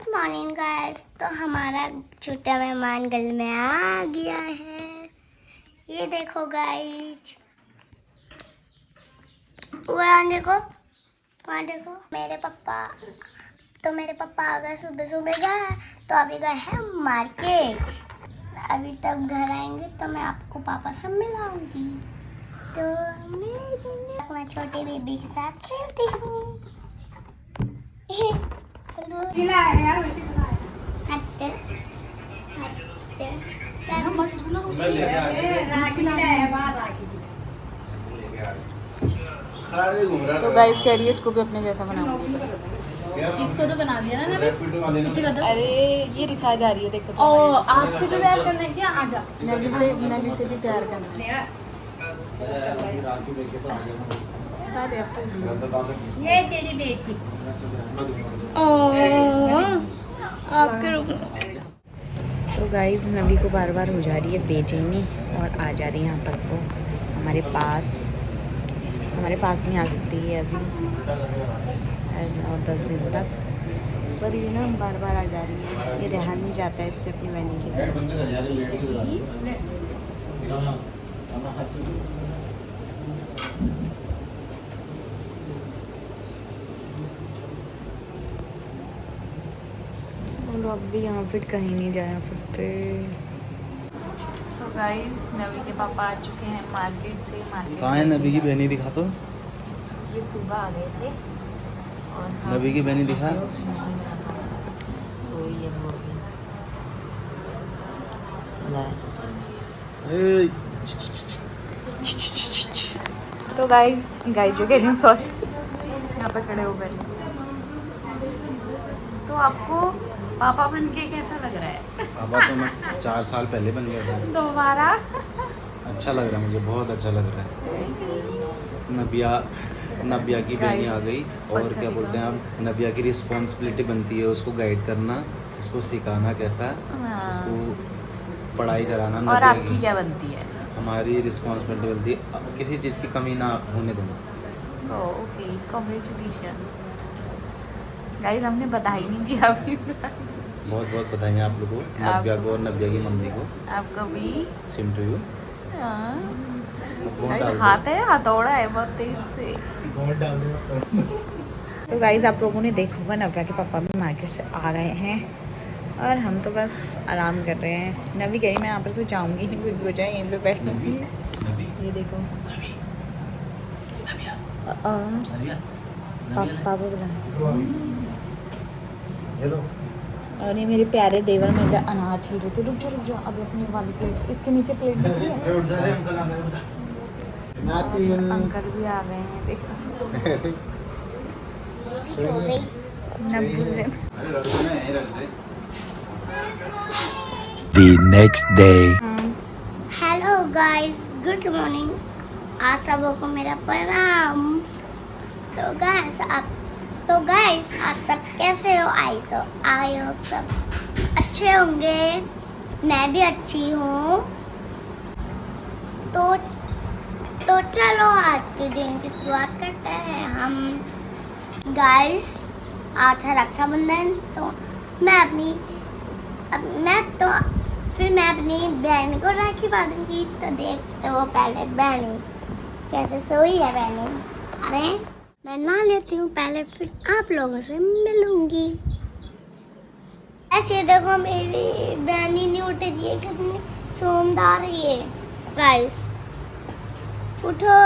Good morning guys. तो हमारा छोटा मेहमान गल में आ गया है। ये देखो गाइस, वहाँ देखो मेरे पापा। तो मेरे पापा आ गए, सुबह सुबह गए, तो अभी गए हैं मार्केट। अभी तब घर आएंगे तो मैं आपको पापा से मिलाऊंगी। तो मैं छोटी बेबी के साथ खेलती हूँ। तो गाइस कह रही है इसको भी अपने जैसा बनाऊंगी। इसको तो बना दिया ना पीछे कर दो। अरे ये रिसा जा रही है, देखो तो। ओ आपसे भी प्यार करना है क्या? आजा। नबी से भी प्यार करना है। ये तेरी बेटी। तो गाइस नबी को बार बार हो जा रही है बेचैनी और आ जा रही है यहाँ पर को हमारे पास नहीं आ सकती है अभी 9-10 दिन तक, पर ये ना बार बार आ जा रही है। ये रहा नहीं जाता है इससे अपनी बहनी के अब भी यहाँ से कहीं नहीं जा सकते। तो गाइस नबी के पापा आ चुके हैं मार्केट से। कहाँ है नबी की बहनी? दिखा तो। ये सुबह आ गए थे और नबी की बहनी दिखा। सोई है वो ए, तो गाइस जो कह रही हूँ, सॉरी, यहाँ पे खड़े हो गए। तो आपको पापा बन के कैसा लग रहा है? पापा तो मैं 4 साल पहले बन गया था। दोबारा अच्छा लग रहा है मुझे, बहुत अच्छा लग रहा है। नबिया की बहनी आ गई और क्या बोलते हैं, अब नबिया की रिस्पॉन्सिबिलिटी बनती है उसको गाइड करना, उसको सिखाना कैसा, उसको पढ़ाई कराना। और नबिया आपकी क्या बनती है? हमारी रिस्पॉन्सिबिलिटी बनती है किसी चीज़ की कमी ना होने देना। Okay, congratulation guys. हमने बधाई नहीं किया अभी। बहुत बहुत बधाई आप लोगों को, नबिया को और नबिया की मम्मी को। आपको भी सेम टू यू। हाथ है, हथौड़ा है बहुत तेज से। तो गाइस आप लोगों ने देखा होगा नव्या के पापा भी मार्केट से आ गए हैं और हम तो बस आराम कर रहे हैं। नबी कह रही मैं यहाँ पर से जाऊँगी नहीं, कुछ भी हो जाए यहीं पे बैठूँगी। ये देखो पापा को बुला। और ये मेरे प्यारे देवर मेरे अनाज छील रहे थे। रुक जाओ अब अपनी वाली प्लेट, इसके नीचे प्लेट दिख रही है। अंकल भी आ गए हैं, देखो। नब्बू से The next day. Hello guys, good morning. आप सबों को मेरा प्रणाम। तो गाइस आप सब कैसे हो? आई हो सब अच्छे होंगे। मैं भी अच्छी हूँ। तो चलो आज के दिन की शुरुआत करते हैं हम। गाइस आज है रक्षाबंधन, तो मैं अपनी बहन को राखी बांधूंगी। तो देखते हो पहले बहनी कैसे सोई है। बहनी अरे मैं नहा लेती हूँ पहले, फिर आप लोगों से मिलूंगी। ऐसे देखो मेरी बहनी नहीं उठ रही है, कितनी सोमदार है। गाइस उठो।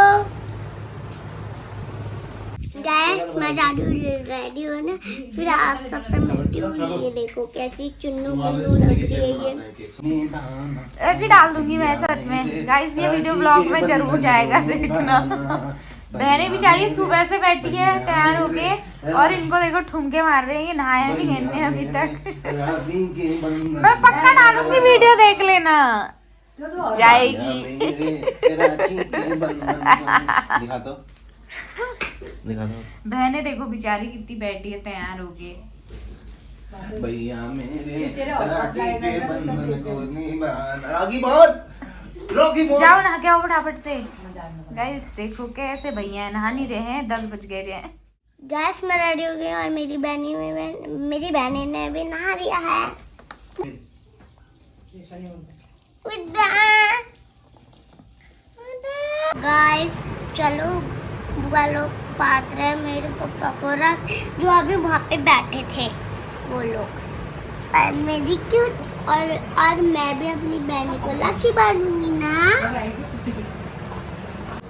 गाइस मैं जादू रेडी हूँ ना, फिर आप सबसे मिलती हूँ। ये देखो कैसी चुन्नू मुन्नू लग रही है ये। ऐसे डाल दूंगी मैं सच में। गाइस ये वीडियो ब्लॉग में जरूर जाएगा, देखना। बहनें बेचारी सुबह से बैठी है तैयार होके और इनको देखो ठुमके मार रहे हैं। ये नहाया नहीं है इनने अभी तक। मैं पक्का डालूंगी, वीडियो देख लेना, जाएगी। दिखा दो। बहनें देखो बेचारी कितनी बैठी है तैयार होके। भैया मेरे राखी के बंधन को निभाना। राखी बहुत जाओ नहा के आओ फटाफट से। गाइस देखो कैसे भैया नहा नहीं रहे हैं, 10 बज गए हैं। गैस में रेडी हो गई और मेरी बहनी ने भी नहा लिया है। गाइस चलो बुआ लोग बात रहे मेरे पापा को रख, जो अभी वहाँ पे बैठे थे वो लोग, और मेरी क्यूट और मैं भी अपनी बहनी को राखी बांधूंगी ना।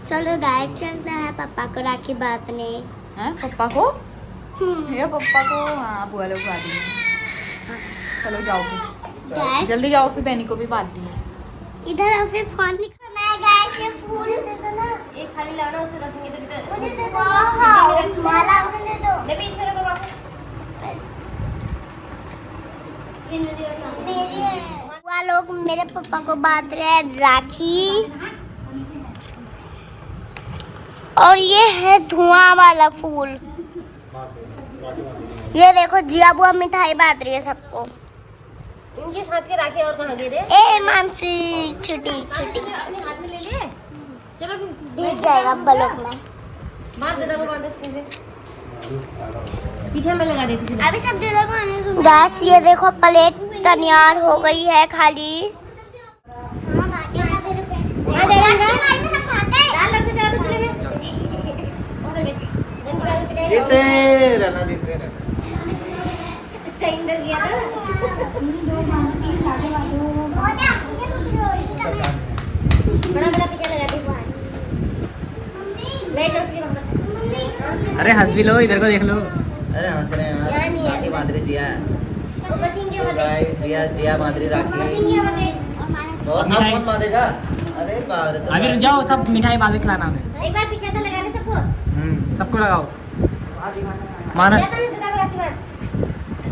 चलो गाइस चलते हैं पापा को राखी बांधने। हैं पप्पा को? ये पप्पा को हाँ बुआ लोग बांध दिए। चलो जाओ फिर, गाइस जल्दी जाओ फिर बहनी को भी बांध दिए। इधर और फिर फोन निकालना है गाइस, ये फूल दे दो ना। एक खाली लाना उसमें रखेंगे तो मुझे दे दो। वाह माला मुझे दे दो। मैं बीच में रखो वापस। मेरी है। बुआ लोग मेरे पापा को बांध रहे हैं राखी, और ये है धुआं वाला फूल। ये देखो जिया बुआ मिठाई बांध रही है सबको। इनके साथ के राखी और कहाँ गिरे? ए मानसी छुट्टी छुट्टी अपने हाथ में ले लिए। चलो भीग जाएगा ब्लॉक में। बांध दे, को बांध दे इसमें से। पीछे में लगा देती थी। अभी सब दे दो। गैस ये देखो प्लेट तैयार हो गई है खाली। क्या दे रहा है? दाल रख दे, ज्यादा चले गए। जीते रहना, जीते रहना। इंदर गया था। बड़ा बड़ा पीछे लगा दे। बैठ जाओ उसके ऊपर। अरे हंस भी लो, इधर को देख लो। अरे हंस रहे हैं यहाँ नहीं है। राखी बांध रही जिया। वो पसीने So वाले। guys, जिया बांध रही राखी। पसीने वाले। और अब मिठाई। कौन बांधेगा? अरे बाप रे, तो अभी रुक जाओ, सब मिठाई बाद में खिलाना हमें। एक बार पीछे तो लगा ले सबको। सबको लगाओ। माना क्या तो दादा को रखी बात।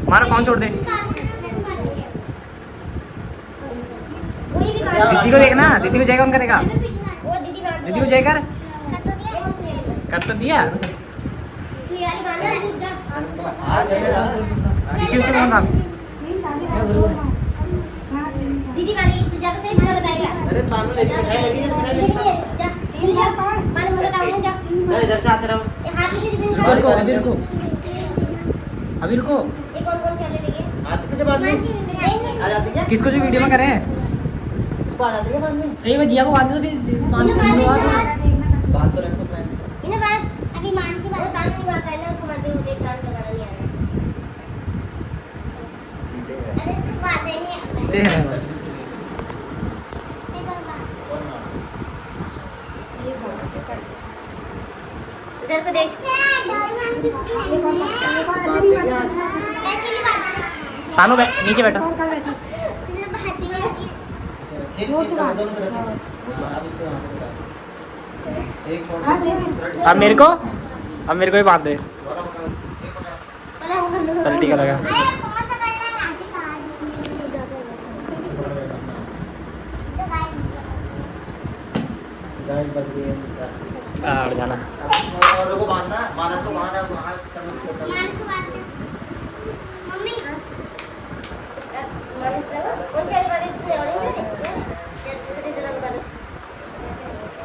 माना फोन छोड़ दे। वही भी दीदी को देखना, दीदी को जय कौन करेगा? वो दीदी बात। दीदी को जय कर। कर तो दिया। तू यार गाना रुक जा। आज पीछे पीछे कौन काम? दीदी वाली तू ज्यादा सही बड़ा बताएगा। अरे तानू लेके मिठाई लगी है, मिठाई लेके जा जा माने बोला दाऊ जा। चल इधर से आते रहो। ये हाथ में दीदी रुको रुको, अभी रुको, अभी रुको। एक कौन चले लेंगे? आती तुझे बांधने? आ जाती क्या? किसको जो वीडियो में करे हैं? इसको आ जाती क्या बांधने? सही में जिया को बांध दो, फिर मानसी को बांध। बात तो रहे सब फ्रेंड्स। इन्हें बात अभी मानसी बात तान की बात है ना, उसको बात दे एक गान लगाना नहीं आ रहा। अरे तू बात नहीं। जीते हैं। इधर को देख। तानू नीचे बैठो। अब मेरे को ही बांध दे। पलटी का लगा। और जाना। औरों को बांधना, मानस को बांधना, वहाँ मम्मी कौन सी वाली बात है? तूने ऑरेंज वाली? या दूसरी जगह की बात है?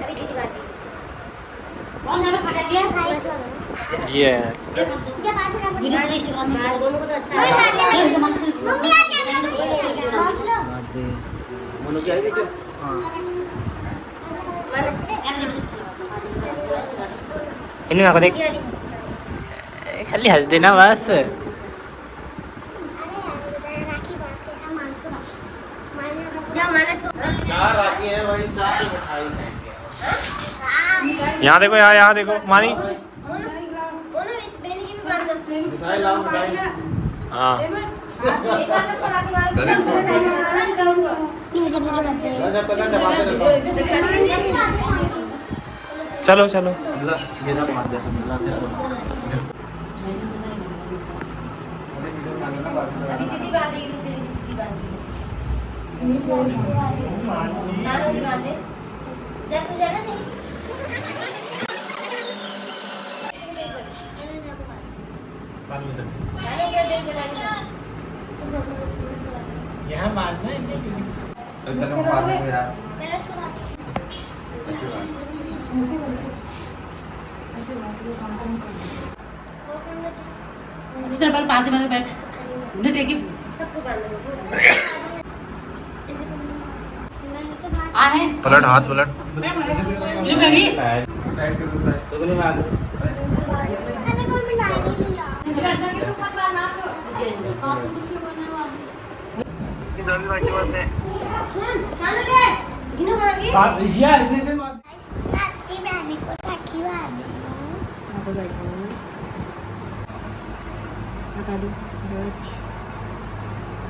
अभी दीदी बात है। कौन ज़्यादा खा गया जी? ये वीडियो में इंस्टाग्राम में दोनों को तो अच्छा मम्मी आ गया। मोनू की आई वीडियो। इन्हें आको देख, खाली हंस देना बस। जाओ मानस को। चार राखी है भाई, चार मिठाई है। यहाँ देखो, यहाँ देखो मानी। बोलो इस बेनी की भी बात करते हैं। मिठाई लाओ, मिठाई। हाँ एक बार सबको राखी बांध गणेश को। अच्छा पता चलाते रहता हूँ। चलो चलो। मेरा बात जैसा मिला तेरा अभी दीदी बात है, दीदी बात है। नानो की बात है। जा तू जाना चाहिए। यहाँ मारना है इधर पर पास में बैठ न टेकी सबको बांध दो आहे पलट हाथ पलट शुरू करी अरे कोई बनाए नहीं चल ले गिनो भागी राखी बहनी को राखी बांध लगा दी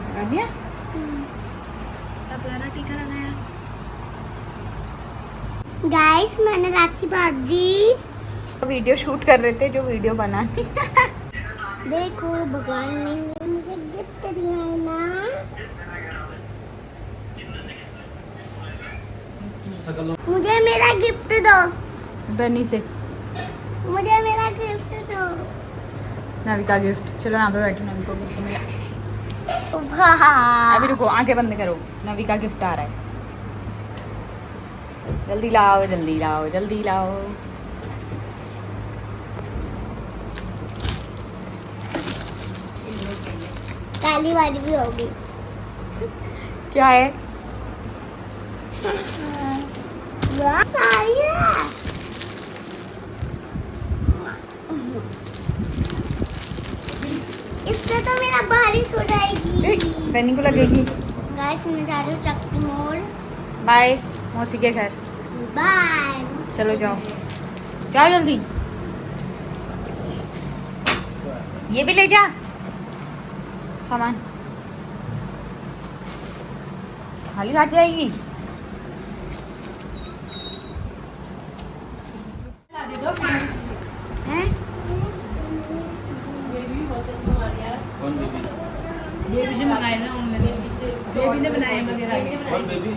लगा दिया तब लाना टीका लगाया गाइस मैंने राखी बांध दी वीडियो शूट कर रहे थे जो वीडियो बनानी देखो भगवान ने मुझे गिफ्ट दिया है ना मुझे मेरा गिफ्ट दो बनी से मुझे मेरा गिफ्ट दो नविका गिफ्ट चलो यहाँ पे बैठो नविका गिफ्ट मिला वाह अभी रुको आंखें बंद करो नविका गिफ्ट आ रहा है जल्दी लाओ जल्दी लाओ जल्दी लाओ काली वाली भी होगी क्या है वाह सारी है इससे तो मेरा बारिश हो जाएगी बनी को लगेगी गाइस मैं जा रही हूँ चक्की मोड़ बाय मौसी के घर बाय चलो जाओ जाओ जल्दी ये भी ले जा सामान खाली आ जाएगी हैं? कौन बेबी बेबी से मंगाए ना उन्होंने बेबी ने बनाए वगैरह कौन बेबी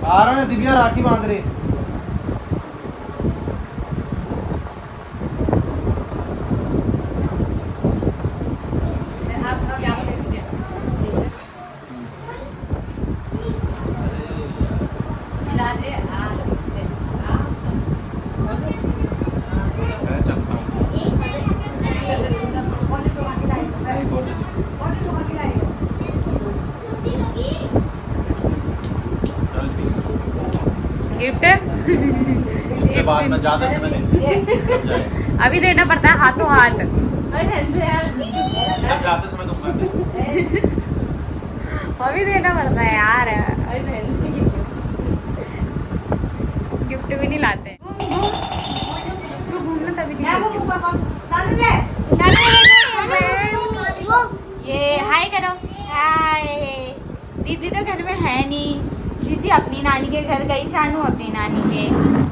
आ रहा है दिव्या राखी बांध रही गिफ्ट के बाद में ज्यादा समय देंगे अभी देना पड़ता है हाथों हाथ जब जाते समय दूंगा अभी देना पड़ता है यार गिफ्ट भी नहीं लाते तू घूमना तभी ये हाय करो हाय दीदी तो घर में है नहीं दीदी अपनी नानी के घर गई शानू अपनी नानी के